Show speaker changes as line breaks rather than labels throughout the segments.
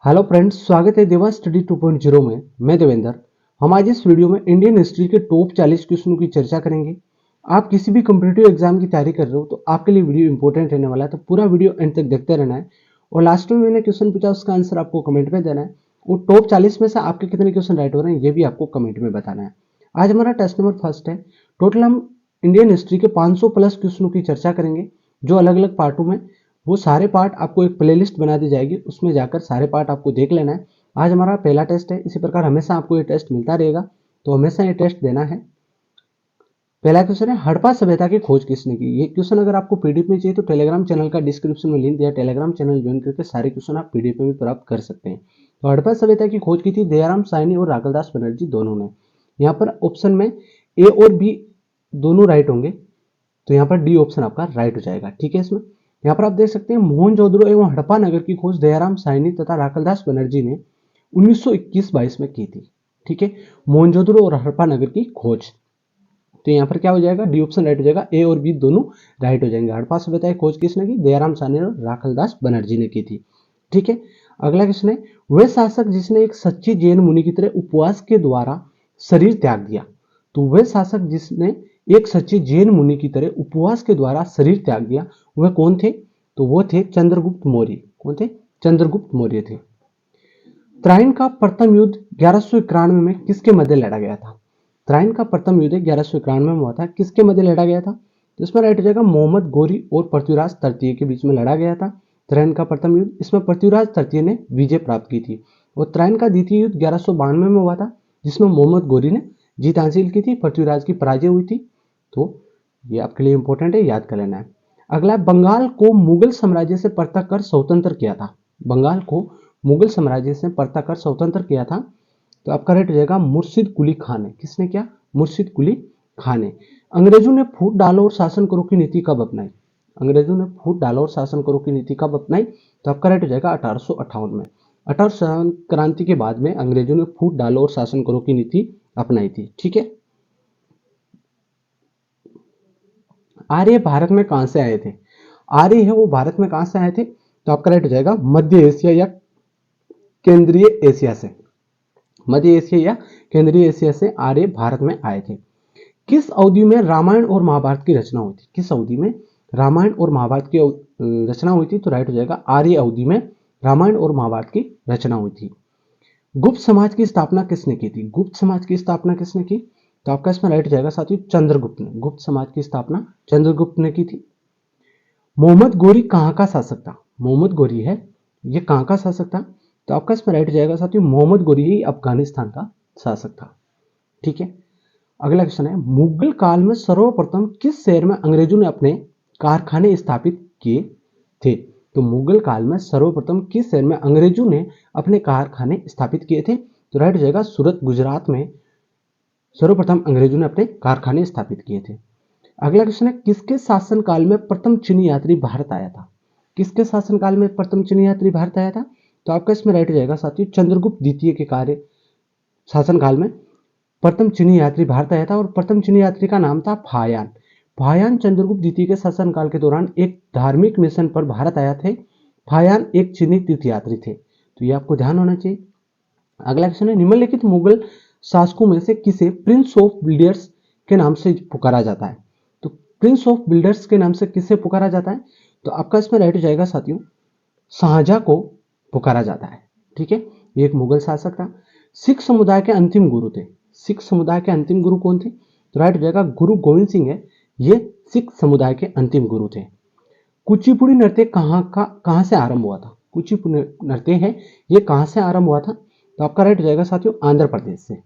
Hello friends, स्वागत है देवा स्टडी 2.0 में। मैं देवेंद्र। हम आज इस वीडियो में इंडियन हिस्ट्री के टॉप 40 क्वेश्चनों की चर्चा करेंगे। आप किसी भी कॉम्पिटिटिव एग्जाम की तैयारी कर रहे हो तो आपके लिए वीडियो इंपॉर्टेंट रहने वाला है, तो पूरा वीडियो एंड तक देखते रहना है। और लास्ट में मैंने क्वेश्चन पूछा, उसका आंसर आपको कमेंट में देना है। और टॉप 40 में से आपके कितने क्वेश्चन राइट हो रहे हैं ये भी आपको कमेंट में बताना है। आज हमारा टेस्ट नंबर फर्स्ट है। टोटल हम इंडियन हिस्ट्री के 500 प्लस क्वेश्चनों की चर्चा करेंगे, जो अलग अलग पार्टों में। वो सारे पार्ट आपको एक प्लेलिस्ट बना दी जाएगी, उसमें जाकर सारे पार्ट आपको देख लेना है। आज हमारा पहला टेस्ट है। इसी प्रकार हमेशा आपको ये टेस्ट मिलता रहेगा, तो हमेशा ये टेस्ट देना है। पहला क्वेश्चन है, हड़प्पा सभ्यता की खोज किसने की। ये क्वेश्चन अगर आपको पीडीएफ में चाहिए तो टेलीग्राम चैनल का डिस्क्रिप्शन में लिंक दिया, टेलीग्राम चैनल ज्वाइन करके सारे क्वेश्चन आप पीडीएफ में भी प्राप्त कर सकते हैं। तो हड़प्पा सभ्यता की खोज की थी दयाराम साहनी और राखलदास बनर्जी दोनों ने। यहाँ पर ऑप्शन में ए और बी दोनों राइट होंगे, तो यहाँ पर डी ऑप्शन आपका राइट हो जाएगा। ठीक है। इसमें यहाँ पर आप देख सकते हैं, मोहनजोदड़ो एवं हड़प्पा नगर की खोज दयाराम साहनी तथा राखलदास बनर्जी ने 1921-22 में की थी। ठीक है, मोहनजोदड़ो और हड़प्पा नगर की खोज। तो यहाँ पर क्या हो जाएगा, डी ऑप्शन राइट हो जाएगा। ए और बी दोनों राइट हो जाएंगे। हड़प्पा सभ्यता की खोज किसने की, दयाराम साहनी और राखलदास बनर्जी ने की थी। ठीक है। अगला क्वेश्चन है, वह शासक जिसने एक सच्ची जैन मुनि की तरह उपवास के द्वारा शरीर त्याग दिया। तो वह शासक जिसने एक सच्चे जैन मुनि की तरह उपवास के द्वारा शरीर त्याग दिया, वह कौन थे। तो वो थे चंद्रगुप्त मौर्य। कौन थे, चंद्रगुप्त मौर्य थे। त्राइन का प्रथम युद्ध 1191 में किसके मध्य लड़ा गया था। त्राइन का प्रथम युद्ध 1191 में हुआ था, किसके मध्य लड़ा गया था। तो इसमें राइट हो जाएगा, मोहम्मद गोरी और पृथ्वीराज तृतीय के बीच में लड़ा गया था त्राइन का प्रथम युद्ध। इसमें पृथ्वीराज तृतीय ने विजय प्राप्त की थी। और त्राइन का द्वितीय युद्ध 1192 में हुआ था, जिसमें मोहम्मद गोरी ने जीत हासिल की थी, पृथ्वीराज की पराजय हुई थी। तो ये आपके लिए इंपॉर्टेंट है, याद कर लेना है। अगला, बंगाल को मुगल साम्राज्य से पृथक कर स्वतंत्र किया था। बंगाल को मुगल साम्राज्य से पृथक कर स्वतंत्र किया था, तो आपका राइट हो जाएगा मुर्शिद कुली खान ने। किसने किया, मुर्शिद कुली खान ने। अंग्रेजों ने फूट डालो और शासन करो की नीति कब अपनाई। अंग्रेजों ने फूट डालो और शासन करो की नीति कब अपनाई, तो आपका राइट हो जाएगा 1858 में। 1858 क्रांति के बाद में अंग्रेजों ने फूट डालो और शासन करो की नीति अपनाई थी। ठीक है। आर्य भारत में कहां से आए थे। आर्य है वो भारत में कहां से आए थे, तो आपका राइट हो जाएगा मध्य एशिया या केंद्रीय एशिया से। मध्य एशिया या केंद्रीय एशिया से आर्य भारत में आए थे। किस अवधि में रामायण और महाभारत की रचना हुई थी। किस अवधि में रामायण और महाभारत की रचना हुई थी, तो राइट हो जाएगा आर्य अवधि में रामायण और महाभारत की रचना हुई थी। गुप्त समाज की स्थापना किसने की थी। गुप्त समाज की स्थापना किसने की, तो आपका इसमें राइट हो जाएगा साथियों, चंद्रगुप्त ने। गुप्त समाज की स्थापना चंद्रगुप्त ने की थी। मोहम्मद गोरी कहाँ का शासक था। मोहम्मद गोरी है, ये कहाँ का शासक था, तो आपका इसमें राइट हो जाएगा साथियों, मोहम्मद गोरी ही अफगानिस्तान का शासक था। ठीक है। अगला क्वेश्चन है, मुगल काल में सर्वप्रथम किस शहर में अंग्रेजों ने अपने कारखाने स्थापित किए थे। तो मुगल काल में सर्वप्रथम किस शहर में अंग्रेजों ने अपने कारखाने स्थापित किए थे, तो राइट हो जाएगा सूरत, गुजरात में सर्वप्रथम अंग्रेजों ने अपने कारखाने स्थापित किए थे। अगला क्वेश्चन है, किसके शासन काल में प्रथम चीनी यात्री भारत आया था। किसके शासन काल में प्रथम चीनी यात्री भारत आया था, तो आपका इसमें राइट हो जाएगा साथियों, चंद्रगुप्त द्वितीय के कार्य शासन काल में प्रथम चीनी यात्री भारत आया था। और प्रथम चीनी यात्री का नाम था फायान। फायान चंद्रगुप्त द्वितीय के शासन काल के दौरान एक धार्मिक मिशन पर भारत आया थे। फायान एक चीनी तीर्थयात्री थे, तो ये आपको ध्यान होना चाहिए। अगला क्वेश्चन है, निम्नलिखित मुगल शासकों में से किसे प्रिंस ऑफ बिल्डर्स के नाम से पुकारा जाता है। तो प्रिंस ऑफ बिल्डर्स के नाम से किसे पुकारा जाता है, तो आपका इसमें राइट हो जाएगा साथियों, शाहजहां को पुकारा जाता है। ठीक है, ये एक मुगल शासक था। सिख समुदाय के अंतिम गुरु थे। सिख समुदाय के अंतिम गुरु कौन थे, तो राइट हो जाएगा गुरु गोविंद सिंह है, ये सिख समुदाय के अंतिम गुरु थे। कुचिपुड़ी नृत्य कहां से आरंभ हुआ था। कुचिपुड़ी नृत्य है, ये कहां से आरंभ हुआ था, तो आपका राइट हो जाएगा साथियों, आंध्र प्रदेश से।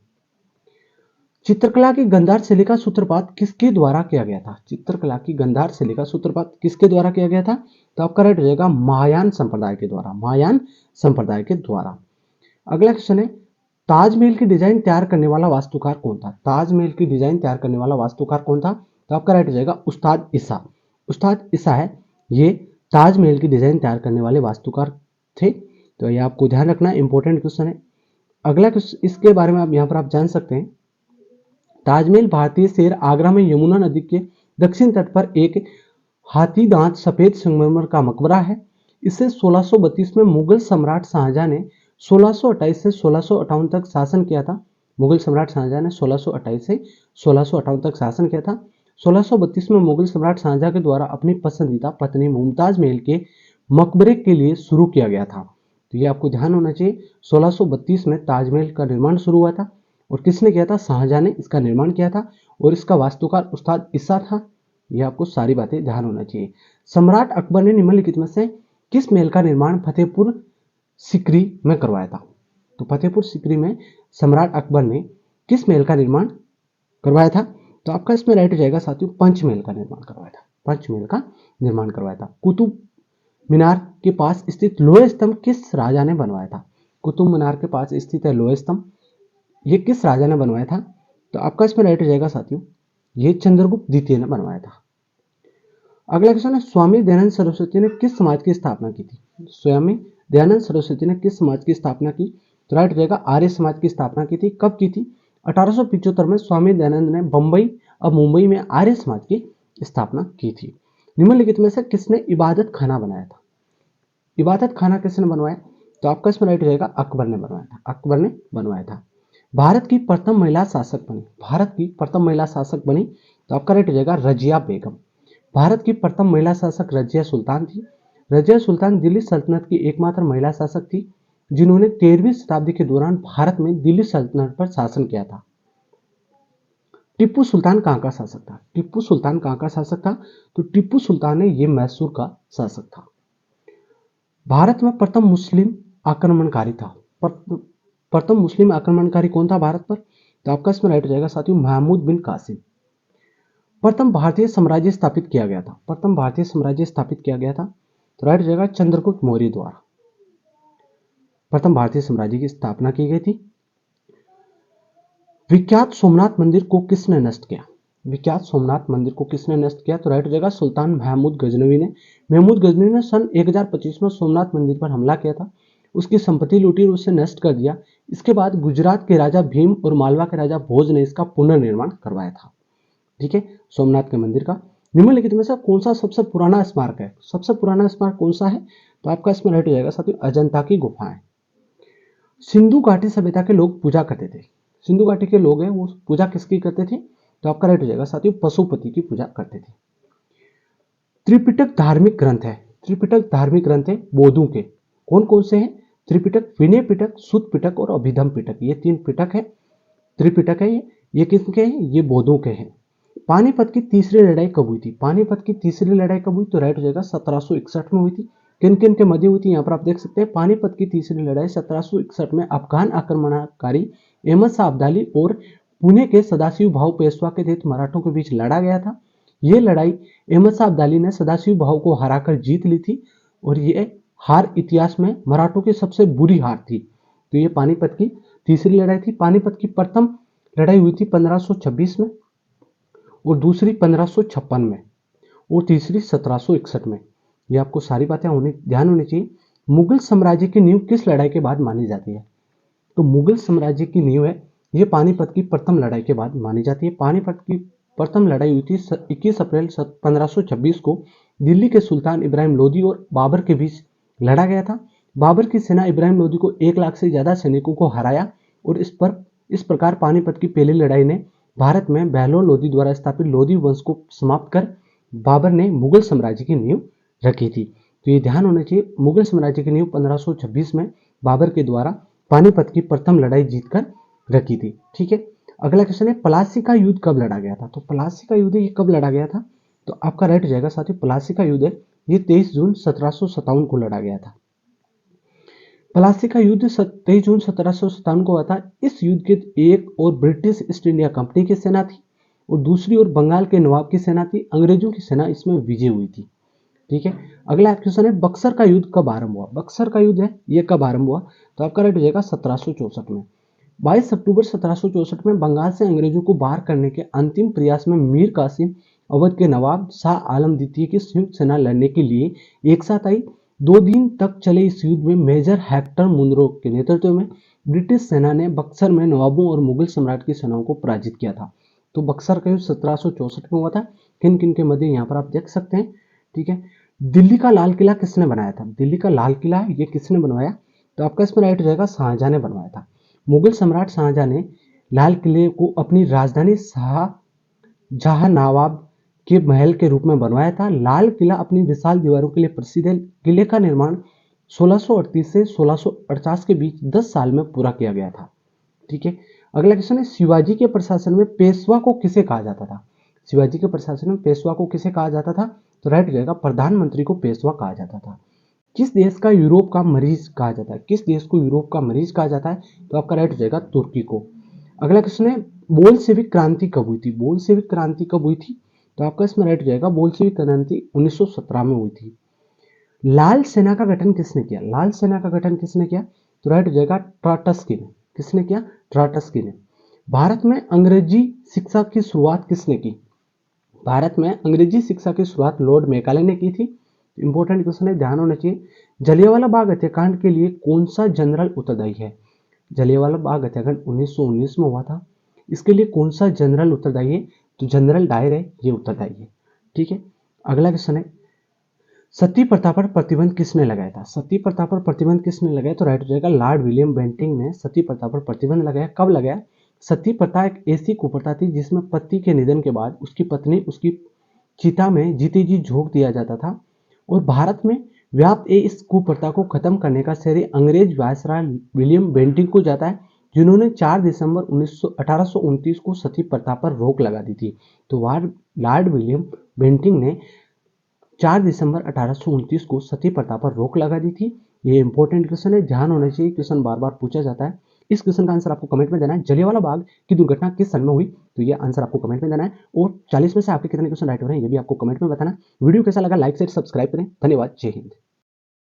चित्रकला की गंधार शैली का सूत्रपात किसके द्वारा किया गया था। चित्रकला की गंधार शैली का सूत्रपात किसके द्वारा किया गया था, तो आपका राइट हो जाएगा महायान संप्रदाय के द्वारा। महायान संप्रदाय के द्वारा। अगला क्वेश्चन है, ताजमहल की डिजाइन तैयार करने वाला वास्तुकार कौन था। ताजमहल की डिजाइन तैयार करने वाला वास्तुकार कौन था, तो आपका राइट हो जाएगा उस्ताद ईसा। उस्ताद ईसा है, ये ताजमहल की डिजाइन तैयार करने वाले वास्तुकार थे। तो ये आपको ध्यान रखना, इंपॉर्टेंट क्वेश्चन है। अगला इसके बारे में आप यहाँ पर आप जान सकते हैं, ताजमहल भारतीय शहर आगरा में यमुना नदी के दक्षिण तट पर एक हाथी दांत सफेद संगमरमर का मकबरा है। इसे 1632 में मुगल सम्राट शाहजहां ने 1628 से 1658 तक शासन किया था। मुगल सम्राट शाहजहां ने 1628 से 1658 तक शासन किया था। 1632 में मुगल सम्राट शाहजहां के द्वारा अपनी पसंदीदा पत्नी मुमताज महल के मकबरे के लिए शुरू किया गया था। तो ये आपको ध्यान होना चाहिए। 1632 में ताजमहल का निर्माण शुरू हुआ था और किसने किया था? शाहजहां ने इसका निर्माण किया था और इसका वास्तुकार उस्ताद ईसा था। ये आपको सारी बातें ध्यान होना चाहिए। सम्राट अकबर ने निम्नलिखित में से किस महल का निर्माण फतेहपुर सिकरी में करवाया था? तो फतेहपुर सिकरी में सम्राट अकबर ने किस महल का निर्माण करवाया था? तो आपका इसमें राइट हो जाएगा साथियों, पंचमहल का निर्माण करवाया था। पंचमहल का निर्माण करवाया था। कुतुब मीनार के पास स्थित लोहे स्तंभ किस राजा ने बनवाया था? कुतुब मीनार के पास स्थित है लोहे स्तंभ, ये किस राजा ने बनवाया था? तो आपका इसमें राइट हो जाएगा साथियों, ये चंद्रगुप्त द्वितीय ने बनवाया था। अगला क्वेश्चन है, स्वामी दयानंद सरस्वती ने किस समाज की स्थापना की थी? स्वामी दयानंद सरस्वती ने किस समाज की स्थापना की? तो राइट हो जाएगा, आर्य समाज की स्थापना की थी। कब की थी? 1875 में स्वामी दयानंद ने बंबई अब मुंबई में आर्य समाज की स्थापना की थी। निम्नलिखित में से किसने इबादत खाना बनाया था? इबादत खाना किसने बनवाया? तो आपका इसमें राइट हो जाएगा, अकबर ने बनवाया था। अकबर ने बनवाया था। भारत की प्रथम महिला शासक बनी, भारत की प्रथम महिला शासक बनी, तो आपका राइट हो जाएगा रजिया बेगम। भारत की प्रथम महिला शासक रजिया सुल्तान थी। रजिया सुल्तान दिल्ली सल्तनत की एकमात्र महिला शासक थी जिन्होंने 13वीं शताब्दी के दौरान भारत में दिल्ली सल्तनत पर शासन किया था। टीपू सुल्तान कहाँ का शासक था? टीपू सुल्तान कहाँ का शासक था? तो टीपू सुल्तान ने ये मैसूर का शासक था। भारत में प्रथम मुस्लिम आक्रमणकारी था। प्रथम मुस्लिम आक्रमणकारी कौन था भारत पर? तो आपका इसमें राइट हो जाएगा साथियों, महमूद बिन कासिम। प्रथम भारतीय साम्राज्य स्थापित किया गया था। प्रथम भारतीय साम्राज्य स्थापित किया गया था, तो राइट हो जाएगा चंद्रगुप्त मौर्य द्वारा प्रथम भारतीय साम्राज्य की स्थापना की गई थी। विख्यात सोमनाथ मंदिर को किसने नष्ट किया? विख्यात सोमनाथ मंदिर को किसने नष्ट किया? तो राइट हो जाएगा सुल्तान महमूद गजनवी ने। महमूद गजनवी ने सन 1025 में सोमनाथ मंदिर पर हमला किया था, उसकी संपत्ति लूटी और उसे नष्ट कर दिया। इसके बाद गुजरात के राजा भीम और मालवा के राजा भोज ने इसका पुनर्निर्माण करवाया था। ठीक है, सोमनाथ के मंदिर का। निम्नलिखित में से कौन सा सबसे पुराना स्मारक है? सबसे पुराना स्मारक कौन सा है? तो आपका इसमें राइट हो जाएगा साथियों, अजंता की गुफाएं। सिंधु घाटी सभ्यता के लोग पूजा करते थे। सिंधु घाटी के लोग हैं वो पूजा किसकी करते थे? तो आपका राइट हो जाएगा साथियों, पशुपति की पूजा करते थे। त्रिपिटक धार्मिक ग्रंथ है। त्रिपिटक धार्मिक ग्रंथ है बौद्धों के। कौन कौन से हैं? त्रिपिटक, विनय पिटक, सुत पिटक और अभिधम पिटक, ये 3 पिटक है। त्रिपिटक है ये किसके हैं? ये बौद्धों के हैं। पानीपत की तीसरी लड़ाई कब हुई थी? पानीपत की तीसरी लड़ाई कब हुई? तो राइट हो जाएगा 1761 में हुई थी। किन किन के मध्य हुई थी? यहाँ पर आप देख सकते हैं, पानीपत की तीसरी लड़ाई 1761 में अफगान आक्रमणकारी अहमद शाह अब्दाली और पुणे के सदाशिव भाऊ पेशवा के तहत मराठों के बीच लड़ा गया था। ये लड़ाई अहमद शाह अब्दाली ने सदाशिव भाऊ को हराकर जीत ली थी और ये हार इतिहास में मराठों की सबसे बुरी हार थी। तो ये पानीपत की तीसरी लड़ाई थी। पानीपत की प्रथम लड़ाई हुई थी 1526 में और दूसरी 1556 में और तीसरी 1761 में। ये आपको सारी बातें ध्यान होनी चाहिए। मुगल साम्राज्य की नींव किस लड़ाई के बाद मानी जाती है? तो मुगल साम्राज्य की नींव है ये पानीपत की प्रथम लड़ाई के बाद मानी जाती है। पानीपत की प्रथम लड़ाई हुई थी 21 अप्रैल 1526 को दिल्ली के सुल्तान इब्राहिम लोदी और बाबर के बीच लड़ा गया था। बाबर की सेना इब्राहिम लोदी को 1 लाख से ज्यादा सैनिकों को हराया और इस प्रकार पानीपत की पहली लड़ाई ने भारत में बहलोल लोदी द्वारा स्थापित लोदी वंश को समाप्त कर बाबर ने मुगल साम्राज्य की नींव रखी थी। तो ये ध्यान होना चाहिए, मुगल साम्राज्य की नींव 1526 में बाबर के द्वारा पानीपत की प्रथम लड़ाई जीतकर रखी थी। ठीक है, अगला क्वेश्चन है, प्लासी का युद्ध कब लड़ा गया था? तो प्लासी का युद्ध ये कब लड़ा गया था? तो आपका राइट हो जाएगा साथियों, प्लासी का युद्ध है ये 23 जून 1757 को लड़ा गया था। प्लासी का युद्ध 23 जून 1757 को हुआ था। इस युद्ध के एक और ब्रिटिश ईस्ट इंडिया कंपनी की सेना थी और दूसरी ओर बंगाल के नवाब की सेना थी। अंग्रेजों की सेना इसमें विजय हुई थी। ठीक है, अगला क्वेश्चन है, बक्सर का युद्ध कब आरंभ हुआ? बक्सर का युद्ध है ये कब आरंभ हुआ? तो आपका राइट हो जाएगा 1764 में। 22 अक्टूबर 1764 में बंगाल से अंग्रेजों को बाहर करने के अंतिम प्रयास में मीर कासिम अवध के नवाब शाह आलम द्वितीय की संयुक्त सेना लड़ने के लिए एक साथ आई। 2 दिन तक चले इस युद्ध में मेजर हेक्टर मुनरो के नेतृत्व में ब्रिटिश सेना ने बक्सर में नवाबों और मुगल सम्राट की सेनाओं को पराजित किया था। तो बक्सर का युद्ध 1764 में हुआ था। किन किन के मध्य यहाँ पर आप देख सकते हैं। ठीक है, दिल्ली का लाल किला किसने बनाया था? दिल्ली का लाल किला ये किसने बनवाया? तो आपका इसमें राइट हो जाएगा शाहजहां ने बनवाया था। मुगल सम्राट शाहजहां ने लाल किले को अपनी राजधानी जहानाबाद के महल के रूप में बनवाया था। लाल किला अपनी विशाल दीवारों के लिए प्रसिद्ध है। किले का निर्माण 1638 से 1650 के बीच 10 साल में पूरा किया गया था। ठीक है, अगला क्वेश्चन है शिवाजी के प्रशासन में पेशवा को किसे कहा जाता था? शिवाजी के प्रशासन में पेशवा को किसे कहा जाता था? तो राइट हो जाएगा प्रधानमंत्री को पेशवा कहा जाता था। किस देश का यूरोप का मरीज कहा जाता है? किस देश को यूरोप का मरीज कहा जाता है? तो आपका राइट हो जाएगा तुर्की को। अगला क्वेश्चन है बोल्शेविक क्रांति कब हुई थी? बोल्शेविक क्रांति कब हुई थी? तो आपका इसमें राइट हो जाएगा बोल्शेविक क्रांति 1917 में हुई थी। लाल सेना का गठन किसने किया? लाल सेना का गठन किसने किया? तो राइट हो जाएगा ट्राटस्की ने। किसने किया? ट्राटस्की ने। भारत में अंग्रेजी शिक्षा की शुरुआत किसने की? भारत में अंग्रेजी शिक्षा की शुरुआत लॉर्ड मैकाले ने की थी। इंपॉर्टेंट क्वेश्चन है, ध्यान होना चाहिए। जलियांवाला बाग हत्याकांड के लिए कौन सा जनरल उत्तरदायी है? जलियांवाला बाग हत्याकांड 1919 में हुआ था। इसके लिए कौन सा जनरल उत्तरदायी है? तो जनरल डायर है, ये उत्तरदायी है। ठीक है, अगला क्वेश्चन है सती प्रथा पर प्रतिबंध किसने लगाया था? सती प्रथा पर प्रतिबंध किसने लगाया? तो राइट हो जाएगा लॉर्ड विलियम बेंटिंक ने सती प्रथा पर प्रतिबंध लगाया। कब लगाया? सती प्रथा एक ऐसी कुप्रथा थी जिसमें पति के निधन के बाद उसकी पत्नी उसकी चिता में जीते जी झोंक दिया जाता था और भारत में व्याप्त इस कुप्रथा को खत्म करने का श्रेय अंग्रेज वायसराय विलियम बेंटिंक को जाता है, जिन्होंने 4 दिसंबर 1829 को सती प्रथा पर रोक लगा दी थी। तो लॉर्ड विलियम बेंटिंक ने 4 दिसंबर 1829 को सती प्रथा पर रोक लगा दी थी। ये इंपॉर्टेंट क्वेश्चन है, ध्यान होना चाहिए, क्वेश्चन बार बार पूछा जाता है। इस क्वेश्चन का आंसर आपको कमेंट में देना है। जलियांवाला बाग की दुर्घटना किस सन में हुई? तो ये आंसर आपको कमेंट में देना है और 40 में से आपके कितने क्वेश्चन राइट हो रहे हैं ये भी आपको कमेंट में बताना। वीडियो कैसा लगा लाइक शेयर सब्सक्राइब करें। धन्यवाद, जय हिंद।